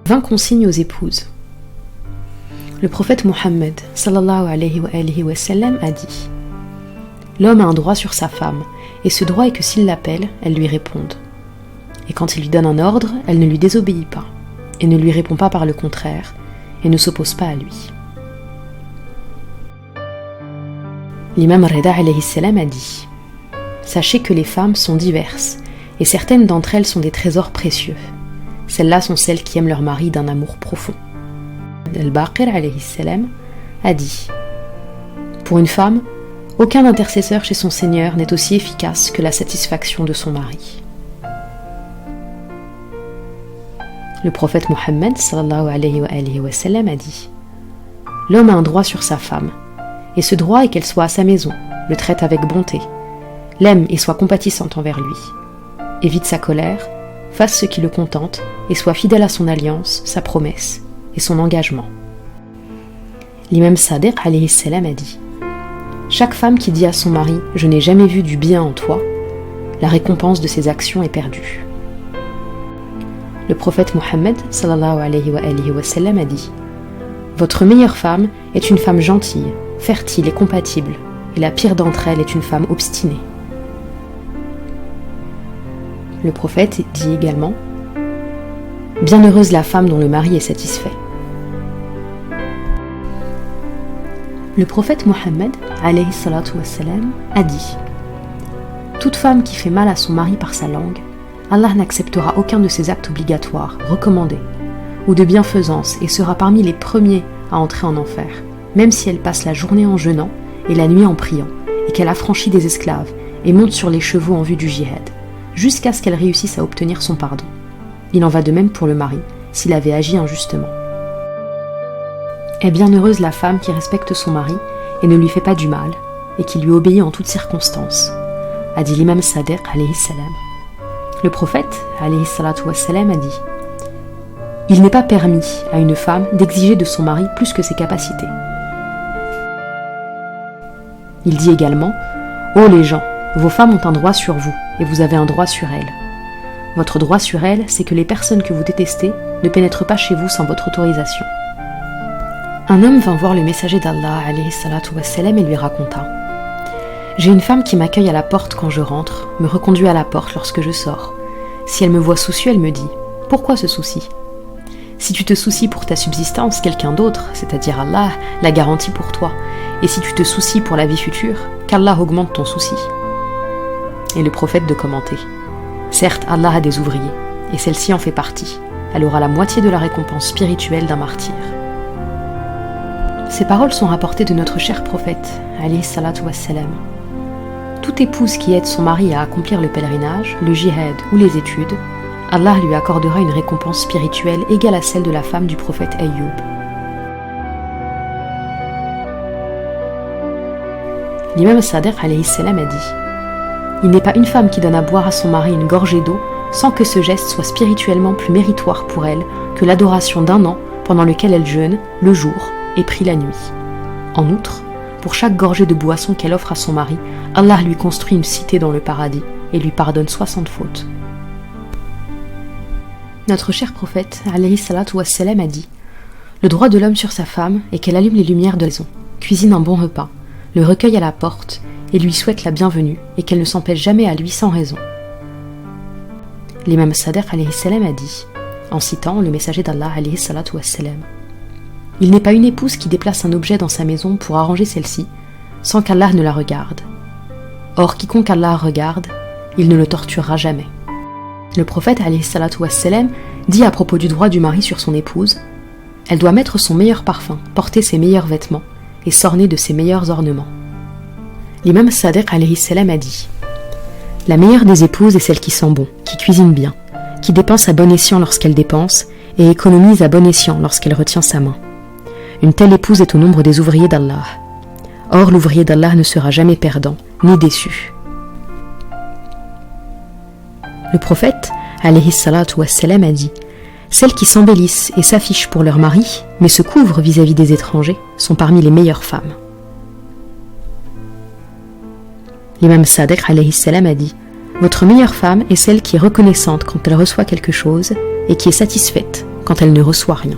20 consignes aux épouses. Le prophète Mohammed sallallahu alayhi wa sallam a dit: l'homme a un droit sur sa femme, et ce droit est que s'il l'appelle, elle lui réponde. Et quand il lui donne un ordre, elle ne lui désobéit pas, et ne lui répond pas par le contraire, et ne s'oppose pas à lui. L'imam Rida alayhi salam a dit: sachez que les femmes sont diverses, et certaines d'entre elles sont des trésors précieux. Celles-là sont celles qui aiment leur mari d'un amour profond. Al-Baqir alayhi salam a dit: pour une femme, aucun intercesseur chez son Seigneur n'est aussi efficace que la satisfaction de son mari. Le prophète Mohammed sallallahu alayhi wa sallam a dit: l'homme a un droit sur sa femme, et ce droit est qu'elle soit à sa maison, le traite avec bonté, l'aime et soit compatissante envers lui, évite sa colère, fasse ce qui le contente et soit fidèle à son alliance, sa promesse et son engagement. L'imam Sadiq alayhi salam a dit: chaque femme qui dit à son mari « je n'ai jamais vu du bien en toi », la récompense de ses actions est perdue. Le prophète Mohammed sallallahu alayhi wa sallam a dit: votre meilleure femme est une femme gentille, fertile et compatible, et la pire d'entre elles est une femme obstinée. Le prophète dit également: bienheureuse la femme dont le mari est satisfait. Le prophète Mohammed alayhi salatu wassalam a dit: toute femme qui fait mal à son mari par sa langue, Allah n'acceptera aucun de ses actes obligatoires, recommandés, ou de bienfaisance et sera parmi les premiers à entrer en enfer, même si elle passe la journée en jeûnant et la nuit en priant, et qu'elle affranchit des esclaves et monte sur les chevaux en vue du jihad, jusqu'à ce qu'elle réussisse à obtenir son pardon. Il en va de même pour le mari, s'il avait agi injustement. Est bienheureuse la femme qui respecte son mari et ne lui fait pas du mal, et qui lui obéit en toutes circonstances, a dit l'imam Sadiq alayhi salam. Le prophète alayhi salatu wassalam a dit: il n'est pas permis à une femme d'exiger de son mari plus que ses capacités. Il dit également: ô les gens, vos femmes ont un droit sur vous, et vous avez un droit sur elles. Votre droit sur elles, c'est que les personnes que vous détestez ne pénètrent pas chez vous sans votre autorisation. Un homme vint voir le messager d'Allah alayhi salatu wassalam et lui raconta: j'ai une femme qui m'accueille à la porte quand je rentre, me reconduit à la porte lorsque je sors. Si elle me voit soucieux, elle me dit: pourquoi ce souci? Si tu te soucies pour ta subsistance, quelqu'un d'autre, c'est-à-dire Allah, la garantit pour toi. Et si tu te soucies pour la vie future, qu'Allah augmente ton souci. Et le prophète de commenter: certes, Allah a des ouvriers, et celle-ci en fait partie. Elle aura la moitié de la récompense spirituelle d'un martyr. Ces paroles sont rapportées de notre cher prophète, alayhi salatu wassalam. Toute épouse qui aide son mari à accomplir le pèlerinage, le jihad ou les études, Allah lui accordera une récompense spirituelle égale à celle de la femme du prophète Ayyub. L'imam Sadiq alayhi salam a dit: il n'est pas une femme qui donne à boire à son mari une gorgée d'eau sans que ce geste soit spirituellement plus méritoire pour elle que l'adoration d'un an pendant lequel elle jeûne le jour et prie la nuit. En outre, pour chaque gorgée de boisson qu'elle offre à son mari, Allah lui construit une cité dans le paradis et lui pardonne 60 fautes. Notre cher prophète, alayhi salatu wassalam, a dit: le droit de l'homme sur sa femme est qu'elle allume les lumières de la maison, cuisine un bon repas, le recueille à la porte et lui souhaite la bienvenue et qu'elle ne s'empêche jamais à lui sans raison. L'imam Sadiq alayhi salam a dit, en citant le messager d'Allah alayhi salatu wassalam: il n'est pas une épouse qui déplace un objet dans sa maison pour arranger celle-ci sans qu'Allah ne la regarde. Or quiconque Allah regarde, il ne le torturera jamais. Le prophète alayhi salatu wassalam dit à propos du droit du mari sur son épouse: elle doit mettre son meilleur parfum, porter ses meilleurs vêtements et s'orner de ses meilleurs ornements. L'imam Sadiq alayhi salam a dit: la meilleure des épouses est celle qui sent bon, qui cuisine bien, qui dépense à bon escient lorsqu'elle dépense et économise à bon escient lorsqu'elle retient sa main. Une telle épouse est au nombre des ouvriers d'Allah. Or l'ouvrier d'Allah ne sera jamais perdant, ni déçu. Le prophète, alayhi salatu wassalam, a dit: celles qui s'embellissent et s'affichent pour leur mari, mais se couvrent vis-à-vis des étrangers, sont parmi les meilleures femmes. L'imam Sadiq alayhi salam a dit: votre meilleure femme est celle qui est reconnaissante quand elle reçoit quelque chose et qui est satisfaite quand elle ne reçoit rien.